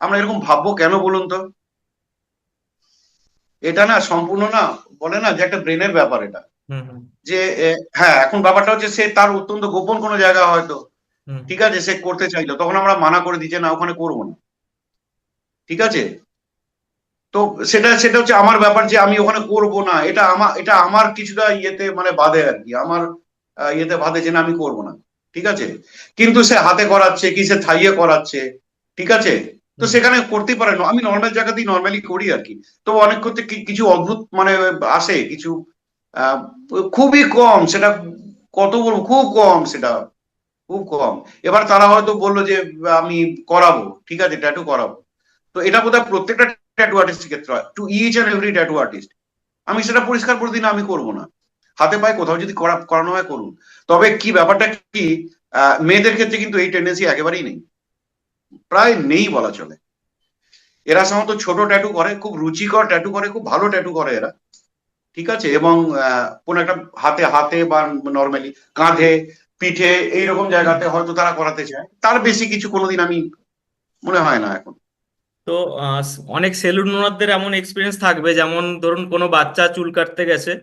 আমরা এরকম ভাববো কেন বলুন তো? এটা না সম্পূর্ণ না, বলে না যে একটা ব্রেনের ব্যাপার এটা। হুম। হুম। যে হ্যাঁ, এখন ব্যাপারটা হচ্ছে সে তার অত্যন্ত গোপন কোনো জায়গা হয়তো, হুম। ঠিক আছে, সে করতে চাইলো, তখন আমরা মানা করে দিই যে না ওখানে করবো না। ঠিক আছে, তো সেটা সেটা হচ্ছে আমার ব্যাপার যে আমি ওখানে করবো না, এটা আমার কিছুটা ইয়েতে মানে বাধে আর কি, আমার ইয়েতে বাধে যে না আমি করবো না। ঠিক আছে, কিন্তু সে হাতে করাচ্ছে কি, সে থাইয়ে করাচ্ছে, ঠিক আছে, তো হুম। সেখানে করতেই পারে না। আমি নর্মাল জায়গাতেই নর্মালি করি আর কি। তো অনেক ক্ষেত্রে কিছু অদ্ভুত মানে আসে কিছু, আহ, খুবই কম সেটা, কত বলবো, খুব কম সেটা, খুব কম। এবার তারা হয়তো বললো যে আমি করাবো, ঠিক আছে, ট্যাটু করাবো। তো এটা বোধহয় প্রত্যেকটা ট্যাটু আর্টিস্টের ক্ষেত্রে হয়, to each and every tattoo artist. আমি সেটা পরিষ্কার করে দিই না, আমি করবো না। হাতে পায়ে কোথাও যদি করানো হয় করুন। তবে কি ব্যাপারটা কি, মেয়েদের ক্ষেত্রে কিন্তু এই টেন্ডেন্সি একেবারেই নেই, প্রায় নেই বলা চলে। এরা সাধারণত ছোট ট্যাটু করে, খুব রুচিকর ট্যাটু করে, খুব ভালো ট্যাটু করে এরা। ঠিক আছে, এবং কোন একটা হাতে হাতে বা নর্মালি কাঁধে, পিঠে, এইরকম জায়গাতে হয়তো তারা করাতে চায়, তার বেশি কিছু কোনোদিন আমি মনে হয় না এখন। তো অনেক সেলুন ওনারদের এমন এক্সপিরিয়েন্স থাকবে, যেমন ধরুন কোনো বাচ্চা চুল কাটতে গেছে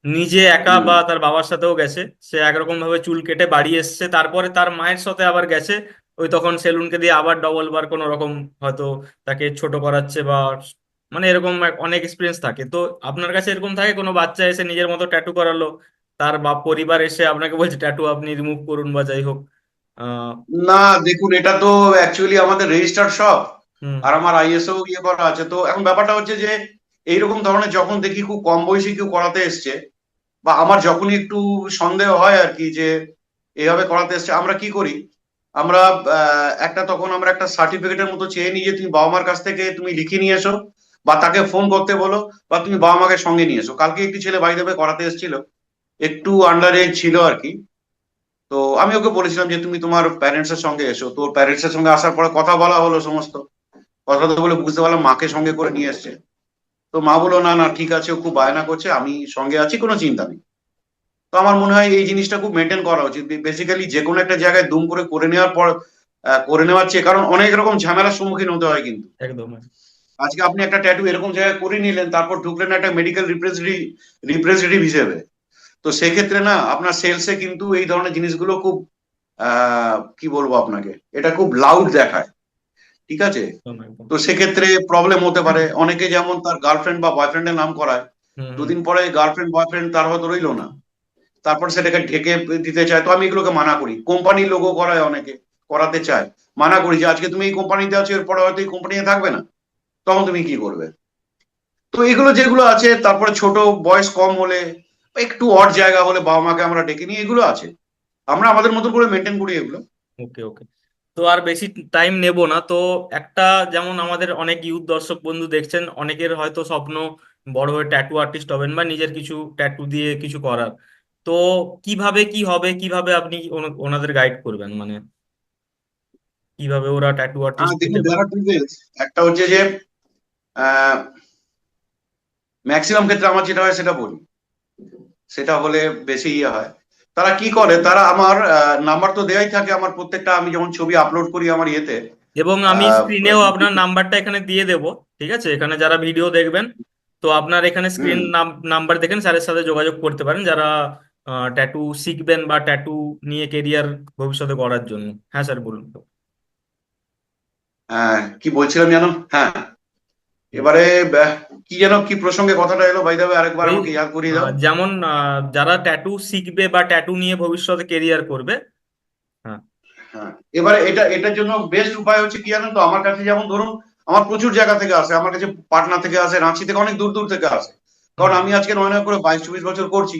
নিজে একা হুম। বা তার বাবার সাথেও গেছে, সে একরকম ভাবে চুল কেটে বাড়ি এসছে, তারপরে তার মায়ের সাথে আবার গেছে, ওই তখন সেলুনকে দিয়ে আবার ডবল বার কোনো রকম হয়তো তাকে ছোট করাচ্ছে বা মানে এরকম অনেক এক্সপিরিয়েন্স থাকে। তো আপনার কাছে এরকম থাকে কোনো বাচ্চা এসে নিজের মতো ট্যাটু করালো, তার বাপ পরিবার এসে আপনাকে বলছে ট্যাটু আপনি রিমুভ করুন বা যাই হোক? আহ না, দেখুন, এটা তো অ্যাকচুয়ালি আমাদের রেজিস্টার্ড শপ, হুম। আর আমার আইএসও ইয়ে করা আছে। তো এখন ব্যাপারটা হচ্ছে যে এইরকম ধরনের যখন দেখি খুব কম বয়সী কেউ করাতে এসছে, বা আমার যখনই একটু সন্দেহ হয় আর কি যে এইভাবে করাতে এসছে, আমরা কি করি, আমরা তখন আমরা একটা সার্টিফিকেটের মতো চেয়ে নিই যে তুমি বাবা মার কাছ থেকে তুমি লিখে নিয়ে এসো, বা তাকে ফোন করতে বলো, বা তুমি বাবা মাকে সঙ্গে নিয়ে এসো। কালকে একটি ছেলে বাই দেবে করাতে এসেছিল, একটু আন্ডার এজ ছিল আর কি। তো আমি ওকে বলেছিলাম যে তুমি তোমার প্যারেন্টস এর সঙ্গে এসো। তো প্যারেন্টস এর সঙ্গে আসার পরে কথা বলা হলো, সমস্ত কথা তো বলে বুঝতে পারলাম মাকে সঙ্গে করে নিয়ে এসছে। তো মা বললো না না ঠিক আছে, ও খুব বায়না করছে, আমি সঙ্গে আছি, কোনো চিন্তা নেই। তো আমার মনে হয় এই জিনিসটা খুব মেনটেন করা উচিত। বেসিক্যালি যে কোনো একটা জায়গায় দুম করে করে নেওয়ার পর করে নেওয়ার চেয়ে, কারণ অনেক রকম ঝামেলার সম্মুখীন হতে হয় কিন্তু। একদম। আজকে আপনি একটা ট্যাটু এরকম জায়গায় করে নিলেন, তারপর ঢুকলেন একটা মেডিকেল রিপ্রেজেন্টেটিভ হিসেবে, তো সেক্ষেত্রে না আপনার সেলসে কিন্তু এই ধরনের জিনিসগুলো খুব কি বলবো আপনাকে, এটা খুব লাউড দেখায়, ঠিক আছে? একদম একদম। তো সেক্ষেত্রে প্রবলেম হতে পারে। অনেকে যেমন তার গার্লফ্রেন্ড বা বয়ফ্রেন্ডের নাম করায়, হুম হুম। দুদিন পরে গার্লফ্রেন্ড বয়ফ্রেন্ড তার হয়তো রইলো না, তারপর সেটাকে ঢেকে দিতে চায়। তো আমি এগুলোকে মানা করি। কোম্পানির লোগো করায়, অনেকে করাতে চায়, মানা করি যে আজকে তুমি এই কোম্পানিতে আছো, এরপরে হয়তো এই কোম্পানিতে থাকবে না, তখন তুমি কি করবে? তো এগুলো যেগুলো আছে, তারপরে ছোট বয়স কম হলে বা একটু অড জায়গা হলে বাবা মাকে আমরা ডেকে নিই, এগুলো আছে, আমরা আমাদের মতন করে মেনটেন করি এগুলো। ওকে ওকে। তো আর বেশি টাইম নেব না তো। একটা, যেমন আমাদের অনেক ইউথ দর্শক বন্ধু দেখছেন, অনেকের হয়তো স্বপ্ন বড় হয়ে ট্যাটু আর্টিস্ট হবেন বা নিজের কিছু ট্যাটু দিয়ে কিছু করার। তো কিভাবে কি হবে, কিভাবে আপনি ওনাদের গাইড করবেন, মানে কিভাবে ওরা ট্যাটু আর্টিস্ট দেখুন, হতে দেয়ার পারে? আর টু ওয়েজ। একটা হচ্ছে যে ম্যাক্সিমাম ক্ষেত্রে আমার যেটা হয় সেটা বলি, সেটা হলে বেশি ইয়ে হয়। তারা কি করে, তারা আমার নাম্বার তো দেওয়াই থাকে, আমার প্রত্যেকটা আমি যখন ছবি আপলোড করি আমার ইয়েতে। এবং আমি আহ, স্ক্রিনেও আপনার নাম্বারটা এখানে দিয়ে দেব, ঠিক আছে? এখানে যারা ভিডিও দেখবেন, তো আপনার এখানে স্ক্রিন হুম। নাম্বার দেখেন, স্যারের সাথে যোগাযোগ করতে পারেন যারা ট্যাটু শিখবেন বা ট্যাটু নিয়ে কেরিয়ার ভবিষ্যতে করার জন্য। হ্যাঁ স্যার, বলুন। কি বলছিলাম জানো? হ্যাঁ, এবারে আহ, কি যেন, কি প্রসঙ্গে কথাটা এলো বাই দ্য ওয়ে, আরেকবার ওই আমাকে ইয়াদ করিয়ে দাও। যেমন যারা ট্যাটু শিখবে বা ট্যাটু নিয়ে ভবিষ্যতে কেরিয়ার করবে। হ্যাঁ। হ্যাঁ, এবারে এটার জন্য বেস্ট উপায় হচ্ছে কি জানেন তো? আমার কাছে যেমন ধরুন, আমার প্রচুর জায়গা থেকে আসে, আমার কাছে পাটনা থেকে আসে, রাঁচি থেকে, অনেক দূর দূর থেকে আসে। কারণ হুম আমি আজকে 9 9 করে 22 24 বছর করছি।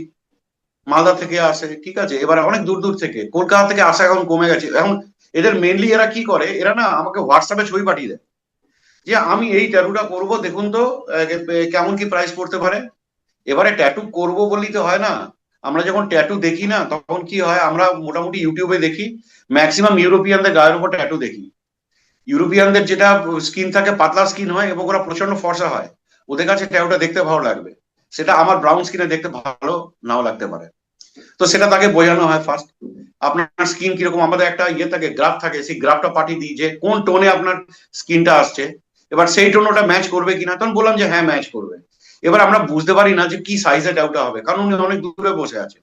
মালদা থেকে আসে, ঠিক আছে, এবার অনেক দূর দূর থেকে, কলকাতা থেকে আসা এখন কমে গেছে এখন। এদের মেনলি এরা কি করে, এরা না আমাকে হোয়াটসঅ্যাপে ছবি পাঠিয়ে দেয় যে আমি এই ট্যাটুটা করব, দেখুন তো কেমন কি প্রাইস পড়তে পারে। এবারে ট্যাটু করব বললেই তো হয় না। আমরা যখন ট্যাটু দেখি না, তখন কি হয়, আমরা মোটামুটি ইউটিউবে দেখি, ম্যাক্সিমাম ইউরোপিয়ানদের গায়ের উপর ট্যাটু দেখি। ইউরোপিয়ানদের যেটা স্কিন থাকে, পাতলা স্কিন হয় এবং ওরা প্রচন্ড ফর্সা হয়, ওদের কাছে ট্যাটুটা দেখতে ভালো লাগবে। সেটা আমার ব্রাউন স্কিনে দেখতে ভালো নাও লাগতে পারে। তো সেটা তাকে বোঝানো হয় ফার্স্ট, আপনার স্কিন কিরকম, আমাদের একটা ইয়ে থাকে, গ্রাফ থাকে, সেই গ্রাফটা পাঠিয়ে দিই যে কোন টোনে আপনার স্কিনটা আসছে, এবার সেই টোন ওটা ম্যাচ করবে কিনা। তখন বললাম যে হ্যাঁ ম্যাচ করবে। এবার আমরা বুঝতে পারি না যে কি সাইজে ট্যাটুটা হবে, কারণ উনি অনেক দূরে বসে আছে।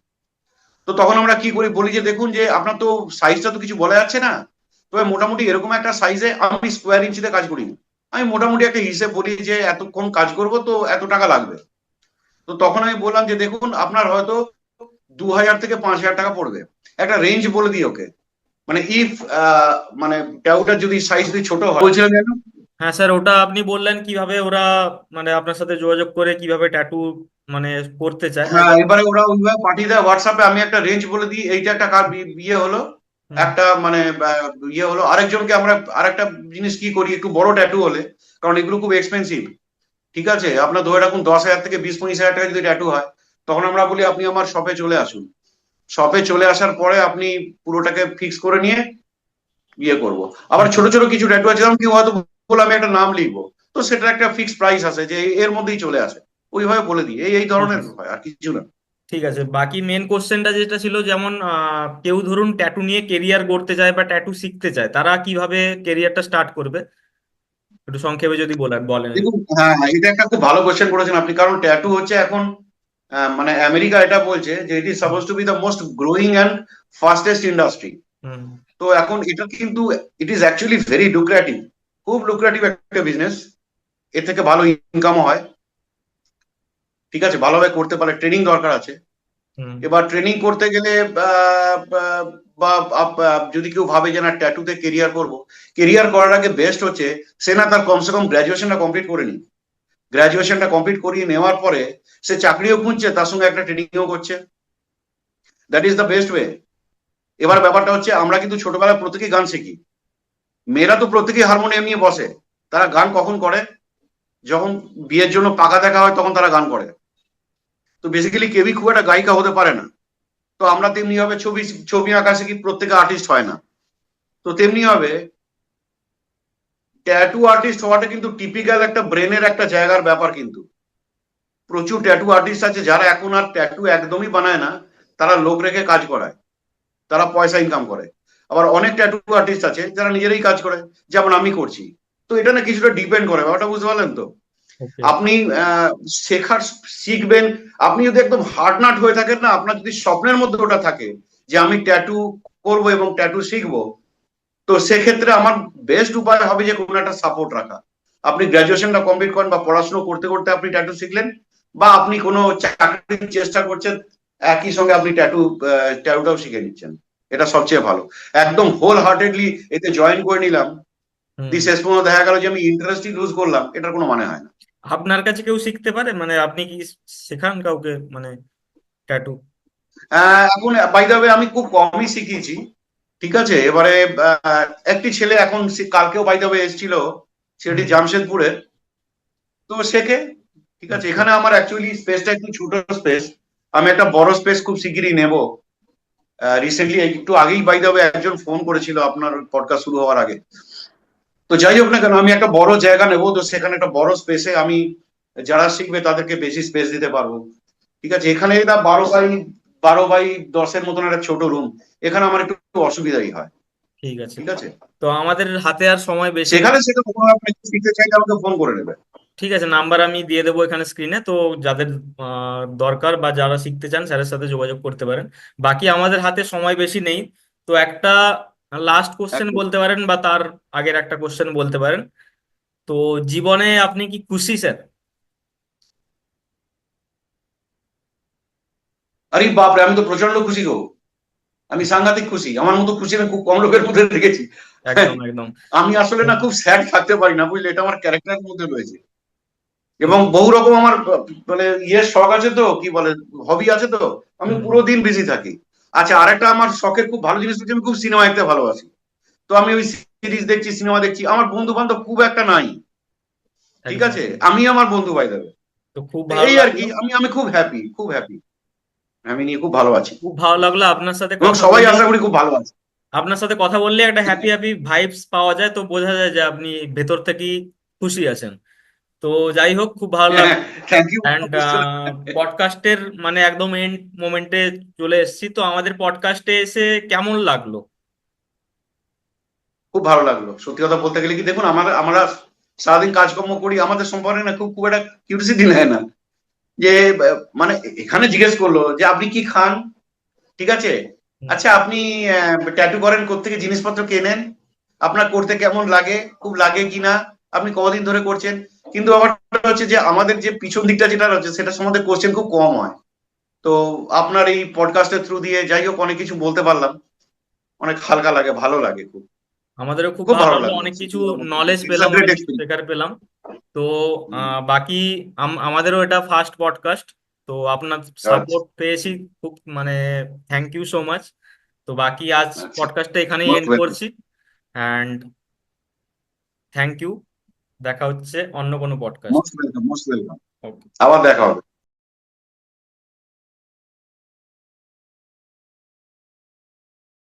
তো তখন আমরা কি করি, বলি যে দেখুন যে আপনার তো সাইজটা তো কিছু বলা যাচ্ছে না, তবে মোটামুটি এরকম একটা সাইজে, আমি স্কোয়ার ইঞ্চিতে কাজ করি না, আমি মোটামুটি একটা হিসেব বলি যে এতক্ষণ কাজ করব তো এত টাকা লাগবে। তো তখন আমি বললাম যে দেখুন আপনার হয়তো 2000 থেকে 5000 টাকা পড়বে, একটা রেঞ্জ বলে দিই ওকে। মানে ইফ মানে ট্যাবুটার যদি সাইজ যদি ছোট হয়, বলছিলাম যেন। হ্যাঁ স্যার, ওটা আপনি বললেন কিভাবে ওরা মানে আপনার সাথে যোগাযোগ করে কিভাবে ট্যাটু মানে করতে চায় হ্যাঁ, একবার। এবারে ওরা ওইভাবে পাঠিয়ে দেয় হোয়াটসঅ্যাপে, আমি একটা রেঞ্জ বলে দিই, এইটা একটা ইয়ে হলো, হুম একটা মানে ইয়ে হলো। আরেকজনকে আমরা আরেকটা জিনিস কি করি, একটু বড় ট্যাটু হলে, কারণ এগুলো খুব এক্সপেন্সিভ, ঠিক আছে, আপনার ধরে রাখুন 10,000 থেকে 20 25 হাজার টাকা যদি ট্যাটু হয়, তখন আমরা বলি আপনি আমার শপে চলে আসুন। শপে চলে আসার পরে আপনি পুরোটাকে ফিক্স করে নিয়ে ইয়ে করব। আবার হুম। ছোট ছোট কিছু ট্যাটু আছে, যেমন কি হয়তো বলে আমি একটা নাম লিখবো, তো সেটার একটা ফিক্স প্রাইস আছে যে এর মধ্যেই চলে আসে, ওইভাবে বলে দিই, এই এই ঠিক ধরনের আছে হয়, আর কিছু না। ঠিক আছে। বাকি মেন কোশ্চেনটা যেটা ছিল, যেমন কেউ ধরুন ট্যাটু নিয়ে কেরিয়ার গড়তে চায় বা ট্যাটু শিখতে চায়, তারা কিভাবে কেরিয়ারটা স্টার্ট করবে, একটু সংক্ষেপে যদি বলেন বলেন। দেখুন, হ্যাঁ হ্যাঁ, এটা একটা খুব ভালো কোয়েশ্চেন করেছেন আপনি, কারণ ট্যাটু হচ্ছে এখন মানে আমেরিকা এটা বলছে যে it is suppose to be the most growing and fastest industry. Hmm তো এখন এটা কিন্তু it is actually very lucrative, খুব লুক্রেটিভ একটা বিজনেস, এর থেকে ভালো ইনকামও হয়, ঠিক আছে, ভালোভাবে করতে পারলে ট্রেনিং দরকার আছে। হুম এবার ট্রেনিং করতে গেলে বা যদি কেউ ভাবে যে না ট্যাটুতে কেরিয়ার করব, কেরিয়ার করার আগে বেস্ট হচ্ছে সে না তার কমসে কম গ্রাজুয়েশনটা কমপ্লিট করে নি। গ্রাজুয়েশনটা কমপ্লিট করিয়ে নেওয়ার পরে সে চাকরিও খুঁজছে, তার সঙ্গে একটা ট্রেনিংও করছে, that is the best way. এবার ব্যাপারটা হচ্ছে, আমরা কিন্তু ছোটবেলায় প্রত্যেকেই গান শিখি, মেয়েরা তো প্রত্যেকেই হারমোনিয়াম নিয়ে বসে, তারা গান কখন করে, যখন বিয়ের জন্য পাকা দেখা হয় তখন তারা গান করে। তো বেসিক্যালি কেউই খুব একটা গায়িকা হতে পারে না। তো আমরা তেমনি ভাবে ছবি ছবি আঁকা শিখি, প্রত্যেকে আর্টিস্ট হয় না। তো তেমনি ভাবে ট্যাটু আর্টিস্ট হওয়াটা কিন্তু টিপিক্যাল একটা ব্রেনের একটা জায়গার ব্যাপার, কিন্তু প্রচুর ট্যাটু আর্টিস্ট আছে যারা এখন আর ট্যাটু একদমই বানায় না, তারা লোক রেখে কাজ করায়, তারা পয়সা ইনকাম করে। আবার অনেক ট্যাটু আর্টিস্ট আছে যারা নিজেরাই কাজ করে, যেমন আমি করছি। তো এটা না কিছুটা ডিপেন্ড করে, ব্যাপারটা বুঝতে পারলেন তো? ওকে। আপনি আহ, শেখার শিখবেন। আপনি যদি একদম হার্ড নাট হয়ে থাকেন না, আপনার যদি স্বপ্নের মধ্যে ওটা থাকে যে আমি ট্যাটু করব এবং ট্যাটু শিখবো, তো সেক্ষেত্রে আমার বেস্ট উপায় হবে যে কোনো একটা সাপোর্ট রাখা। আপনি গ্রাজুয়েশনটা কমপ্লিট করেন বা পড়াশোনা করতে করতে আপনি ট্যাটু শিখলেন, বা আপনি কোনো চাকরির চেষ্টা করছেন, একই সঙ্গে আপনি ট্যাটুটাও শিখে নিচ্ছেন। এটা সবচেয়ে ভালো। একদম হোল হার্টেডলি এতে জয়েন করে নিলাম, হুম। দিয়ে শেষ পর্যন্ত দেখা গেল যে আমি ইন্টারেস্টই লুজ করলাম, এটার কোনো মানে হয় না। আপনার কাছে কেউ শিখতে পারে, মানে আপনি কি শেখান কাউকে, মানে ট্যাটু? এখন বাই দ্য ওয়ে আমি খুব কমই শিখিয়েছি। ঠিক আছে, এবারে একটি ছেলে এখন কালকেও বাই দ্য ওয়ে এসেছিল, সেটি হুম। জামশেদপুরে। তো শেখে। ঠিক আছে, আচ্ছা। এখানে আমার অ্যাকচুয়ালি স্পেসটা একটু ছোট স্পেস। আমি একটা বড় স্পেস খুব শিগগিরই নেব। রিসেন্টলি একটু আগেই বাই দ্য ওয়ে একজন ফোন করেছিল আপনার পডকাস্ট শুরু হওয়ার আগে। তো যাই হোক না কেন, আমি একটা বড় জায়গা নেব, তো সেখানে একটা বড় স্পেসে আমি যারা শিখবে তাদেরকে বেশি স্পেস দিতে পারবো। ঠিক আছে, এখানে এটা 12x10 মতন একটা ছোট রুম, এখানে আমার একটু অসুবিধাই হয়। ঠিক আছে। ঠিক আছে, তো আমাদের হাতে আর সময় বেশি নেই। সেখানে সেটা কোনো আপনি শিখতে চাইলে আমাকে ফোন করে নেবে। ঠিক আছে, নাম্বার আমি দিয়ে দেবো এখানে স্ক্রিনে, তো যাদের দরকার বা যারা শিখতে চান স্যারের সাথে যোগাযোগ করতে পারেন। বাকি আমাদের হাতে সময় বেশি নেই, তো একটা লাস্ট কোশ্চেন একদম। বলতে পারেন বা তার আগের একটা কোশ্চেন বলতে পারেন। তো জীবনে আপনি কি খুশি স্যার? আরে বাপরে, আমি তো প্রচন্ড খুশি গো। আমি সাংঘাতিক খুশি, আমার মতো খুশি আমি খুব কম লোকের মধ্যে দেখেছি। একদম একদম। আমি আসলে তো না খুব স্যাড থাকতে পারি না, বুঝলে, এটা আমার ক্যারেক্টারের মধ্যে রয়েছে। তো এবং বহু রকম আমার মানে শখ আছে, তো কি বলে, হবি আছে, তো আমি হুম, পুরো দিন বিজি থাকি। আচ্ছা, আরেকটা আমার শখের খুব ভালো জিনিস হচ্ছে আমি খুব সিনেমা দেখতে ভালোবাসি। তো আমি ওই সিরিজ দেখছি, সিনেমা দেখছি, আমার বন্ধু বান্ধব খুব একটা নাই। ঠিক একদম আছে, একদম। আমি আমার বন্ধু বাই দেবে। তো খুব ভালো এই আর লাগলো। কি, আমি আমি খুব হ্যাপি, খুব হ্যাপি। আমি নিয়ে খুব ভালো আছি, খুব ভালো লাগলো আপনার সাথে এবং কথা সবাই বলেই। আশা করি খুব ভালো আছে। আপনার সাথে কথা বললে একটা হ্যাপি হ্যাপি ভাইবস পাওয়া যায়, তো বোঝা যায় যে আপনি ভেতর থেকেই খুশি আছেন। তো যাই হোক, খুব ভালো হ্যাঁ, লাগলো। Thank you. অ্যান্ড পডকাস্টের মানে একদম এন্ড মোমেন্টে চলে এসেছি, তো আমাদের পডকাস্টে এসে কেমন লাগলো? খুব ভালো লাগলো। সত্যি কথা বলতে গেলে কি, দেখুন, আমরা সারাদিন কাজকর্ম করি, আমাদের সম্পর্কে না খুব খুব একটা কিউরিসিটি নেয় না। যে মানে এখানে জিজ্ঞেস করলো যে আপনি কি খান। ঠিক আছে, হুম। আচ্ছা আপনি ট্যাটু করেন, কোত্থেকে জিনিসপত্র কেনেন, আপনার করতে কেমন লাগে, খুব লাগে কিনা, আপনি কতদিন ধরে করছেন। কিন্তু ব্যাপারটা হচ্ছে যে আমাদের যে পিছন দিকটা যেটা রয়েছে সেটা সম্বন্ধে কোশ্চেন খুব কম হয়। তো আপনার এই পডকাস্টের থ্রু দিয়ে যাই হোক অনেক কিছু বলতে পারলাম, অনেক হালকা লাগে, ভালো লাগে খুব। আমাদেরও খুব খুব ভালো ভালো লাগলো, লাগলো, অনেক কিছু সত্যি কথা বলতে নলেজ ইটস আ পেলাম, গ্রেট অনেক কিছু এক্সপিরিয়েন্স। শেখার পেলাম। তো বাকি আমাদেরও এটা ফার্স্ট পডকাস্ট, তো আপনার আচ্ছা, সাপোর্ট পেয়েছি খুব, মানে থ্যাংক ইউ সো মাচ। তো বাকি আজ আচ্ছা, পডকাস্টটা এখানেই মোস্ট এন্ড ওয়েলকাম। করছি। And thank you. দেখা হচ্ছে অন্য কোনো podcast. Most welcome, most welcome. Okay. আবার দেখা হবে।